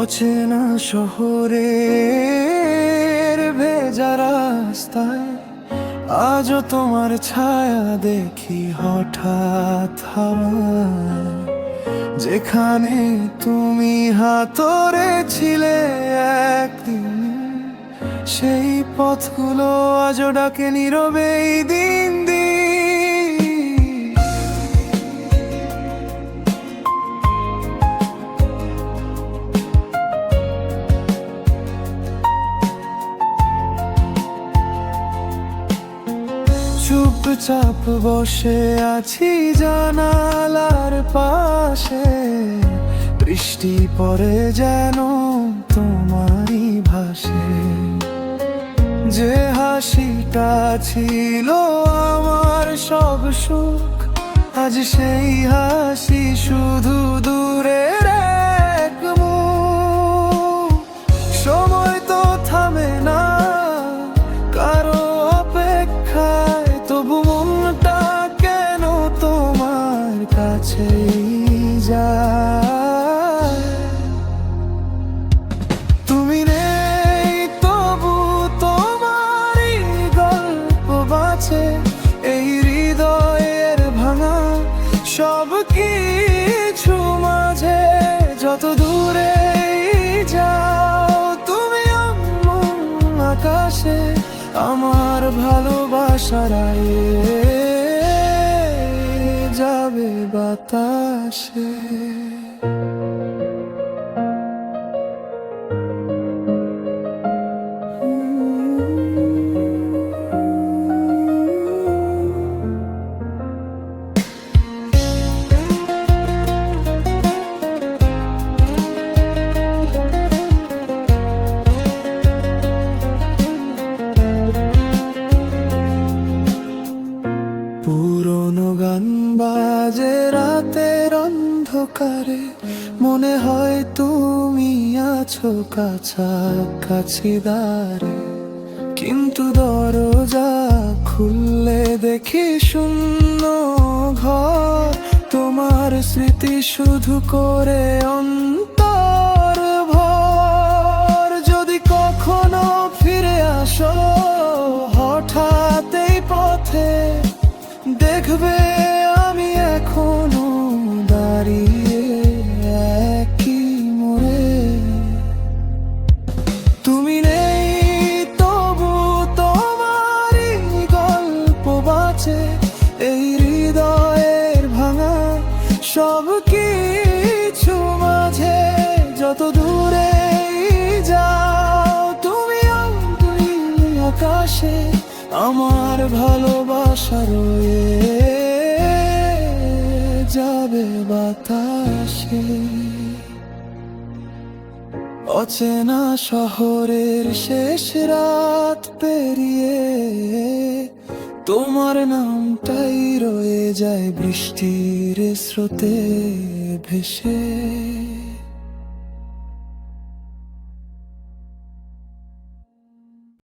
অচেনা শহরের ভেজা রাস্তায় আজও তোমার ছায়া দেখি হঠাৎ হাওয়ায়। যেখানে তুমি হাতরে ছিলে একদিন, সেই পথগুলো আজও ডাকে নীরবে এই দিন দিন। চুপচাপ বসে আছি জানালার পাশে, বৃষ্টি পড়ে যেন তোমারই ভাসে। যে হাসিটা ছিল আমার সব সুখ, আজ সেই হাসি শুধু দূরের এক মুখ। সময় তো থামে না কারো অপেক্ষায়, তবু মনটা কেন তোমার কাছেই যায়। তুমি নেই তবু তোমারই গল্প বাঁচে এই হৃদয়ের ভাঙা সব কিছু মাঝে। যত দূরে যাও তুমি এমন আকাশে, আমার ভালোবাসার যাবে বাতাসে। পুরনো গান বাজে রাতের অন্ধকারে, মনে হয় তুমি আছো কাছাকাছি দাঁড়ে। কিন্তু দরজা খুললে দেখি শূন্য ঘর, তোমার স্মৃতি শুধু করে অন্তর ভর। যদি কখনো ফিরে আসো হঠাৎ এই পথে, দেখবে আমি এখনো দাঁড়িয়ে একই মোড়ে। তুমি নেই তবু তোমারই গল্প বাঁচে এই হৃদয়ের ভাঙা সব কিছু মাঝে। যত দূরে যাও তুমি আকাশে, আমার ভালোবাসা রয়ে যাবে বাতাসে। অচেনা শহরের শেষ রাত পেরিয়ে, তোমার নামটাই রয়ে যায় বৃষ্টির স্রোতে ভেসে।